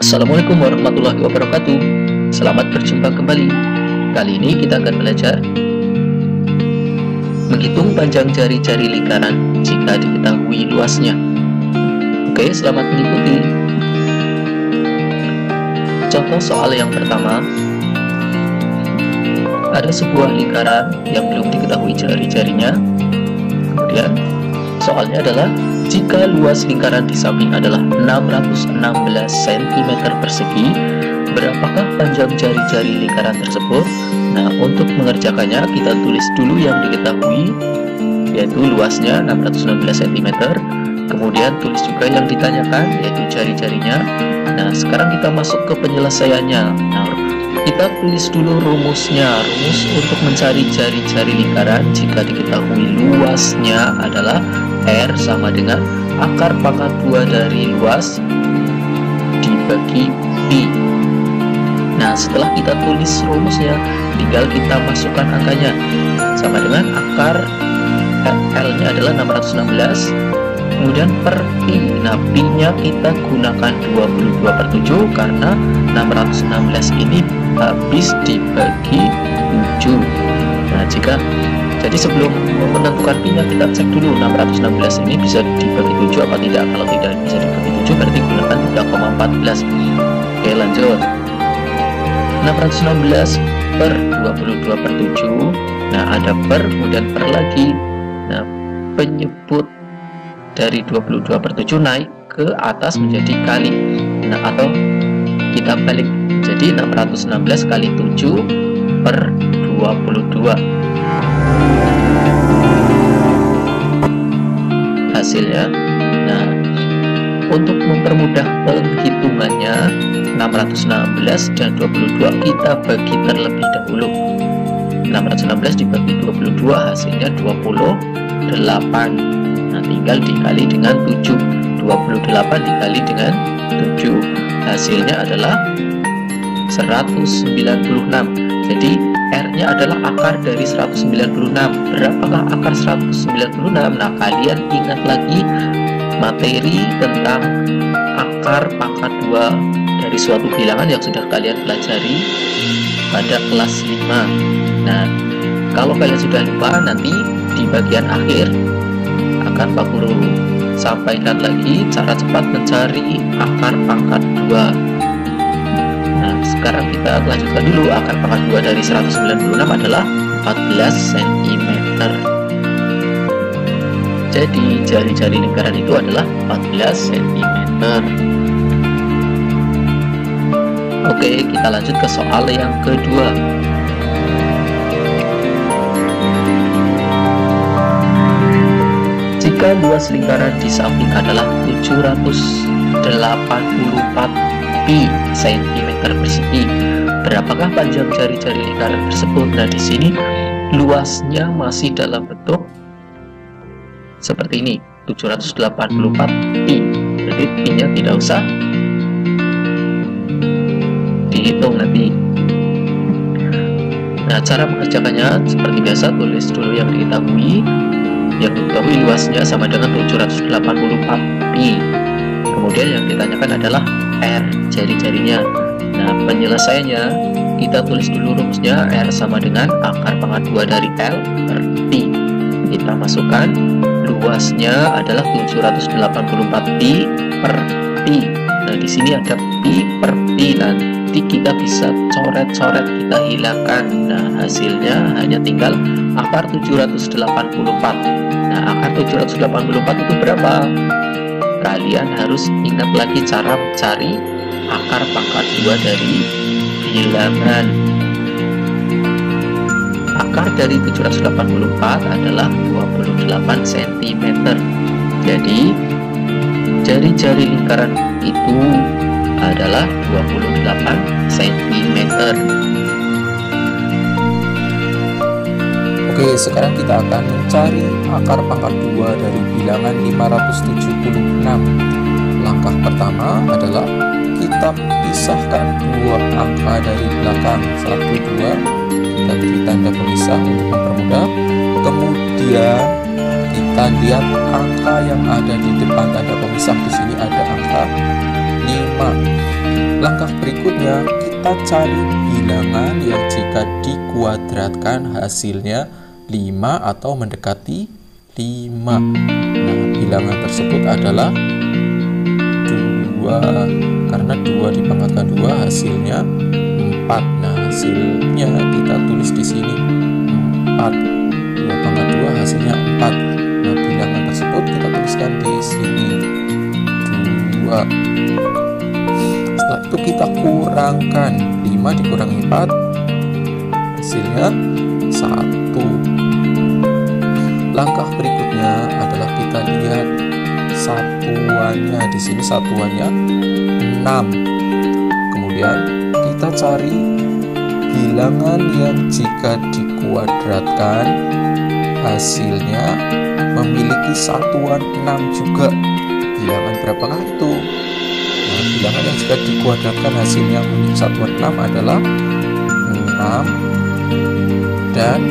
Assalamualaikum warahmatullahi wabarakatuh. Selamat berjumpa kembali. Kali ini kita akan belajar menghitung panjang jari-jari lingkaran jika diketahui luasnya. Oke, selamat mengikuti. Contoh soal yang pertama. Ada sebuah lingkaran yang belum diketahui jari-jarinya. Kemudian soalnya adalah jika luas lingkaran di samping adalah 616 cm persegi, berapakah panjang jari-jari lingkaran tersebut? Nah, untuk mengerjakannya kita tulis dulu yang diketahui, yaitu luasnya 616 cm. Kemudian tulis juga yang ditanyakan, yaitu jari-jarinya. Nah, sekarang kita masuk ke penyelesaiannya. Nah, kita tulis dulu rumusnya. Rumus untuk mencari jari-jari lingkaran jika diketahui luasnya adalah R sama dengan akar pangkat 2 dari luas dibagi pi. Nah, setelah kita tulis rumusnya, tinggal kita masukkan angkanya. Sama dengan akar L-nya adalah 616, kemudian per pi. Nah, pi-nya kita gunakan 22/7 karena 616 ini habis dibagi 7. Nah, jadi sebelum menentukan pi-nya kita cek dulu 616 ini bisa dibagi 7 apa tidak. Kalau tidak bisa dibagi 7 berarti gunakan 3,14. Oke, lanjut. 616 per 22/7. Nah, ada per, kemudian per lagi. Nah, penyebut dari 22/7 naik ke atas menjadi kali. Nah, atau kita balik, jadi 616 kali 7 per 22. Hasilnya, nah, untuk mempermudah penghitungannya 616 dan 22 kita bagi terlebih dahulu. 616 dibagi 22 hasilnya 28. Nah, tinggal dikali dengan 7. 28 dikali dengan 7 hasilnya adalah 196. Jadi R-nya adalah akar dari 196. Berapakah akar 196? Nah, kalian ingat lagi materi tentang akar pangkat 2 dari suatu bilangan yang sudah kalian pelajari pada kelas 5. Nah, kalau kalian sudah lupa, nanti di bagian akhir akan Pak Guru sampaikan lagi cara cepat mencari akar pangkat 2. Nah, sekarang kita lanjutkan dulu. Akar pangkat 2 dari 196 adalah 14 cm. Jadi jari-jari lingkaran itu adalah 14 cm. Oke, kita lanjut ke soal yang kedua. Jika luas lingkaran di samping adalah 784 pi cm persegi, berapakah panjang jari-jari lingkaran tersebut? Nah, di sini luasnya masih dalam bentuk seperti ini, 784 pi. Jadi pi-nya tidak usah dihitung nanti. Nah, cara mengerjakannya seperti biasa, tulis dulu yang diketahui. Yang diketahui luasnya sama dengan 784 pi. Kemudian yang ditanyakan adalah R, jari-jarinya. Nah, penyelesaiannya kita tulis dulu rumusnya. R sama dengan akar pangkat 2 dari L per pi. Kita masukkan luasnya adalah 784 pi per pi. Nah, di sini ada pi per pi. Nanti kita bisa coret-coret, kita hilangkan. Nah, hasilnya hanya tinggal akar 784. Nah, akar 784 itu berapa? Kalian harus ingat lagi cara mencari akar pangkat 2 dari bilangan. Akar dari 784 adalah 28 cm. Jadi jari-jari lingkaran itu adalah 28 cm. Oke, sekarang kita akan mencari akar pangkat 2 dari bilangan 576. Langkah pertama adalah kita pisahkan dua angka dari belakang, 1, 2. Kita beri tanda pemisah untuk mempermudah. Kemudian kita lihat angka yang ada di depan tanda pemisah. Di sini ada angka 5. Langkah berikutnya, kita cari bilangan yang jika dikuadratkan hasilnya 5 atau mendekati 5. Nah, bilangan tersebut adalah 2. Karena 2 dipangkatkan 2 hasilnya 4. Nah, hasilnya kita tulis di sini 4. 2 pangkat 2 hasilnya 4. Nah, bilangan tersebut kita tuliskan di sini 2. Setelah itu kita kurangkan 5 dikurangi 4 hasilnya 1. Langkah berikutnya adalah kita lihat satuannya. Di sini satuannya 6. Kemudian kita cari bilangan yang jika dikuadratkan hasilnya memiliki satuan 6 juga. Bilangan berapakah itu? Nah, bilangan yang jika dikuadratkan hasilnya memiliki satuan 6 adalah 6 dan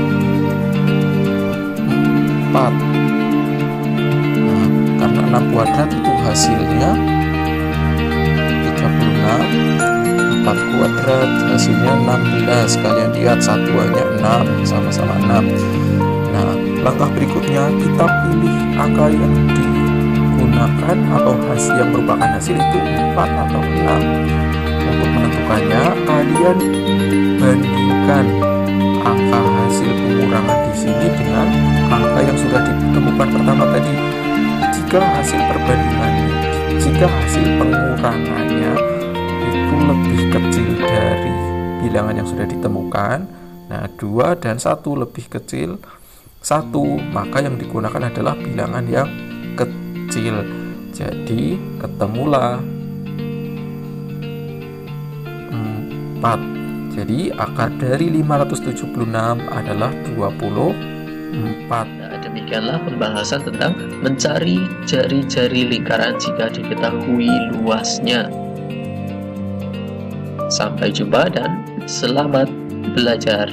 4. Nah, karena 6 kuadrat itu hasilnya 36, 4 kuadrat hasilnya 16. Kalian lihat satuannya 6, sama-sama 6. Nah, langkah berikutnya kita pilih angka yang digunakan atau hasil yang merupakan hasil itu 4 atau 6. Untuk menentukannya, kalian bandingkan angka hasil pengurangan di sini dengan angka yang sudah ditemukan pertama tadi. Jika hasil pengurangannya itu lebih kecil dari bilangan yang sudah ditemukan, nah 2 dan 1 lebih kecil 1, maka yang digunakan adalah bilangan yang kecil. Jadi ketemulah 4. Jadi akar dari 576 adalah 24. Nah, demikianlah pembahasan tentang mencari jari-jari lingkaran jika diketahui luasnya. Sampai jumpa dan selamat belajar.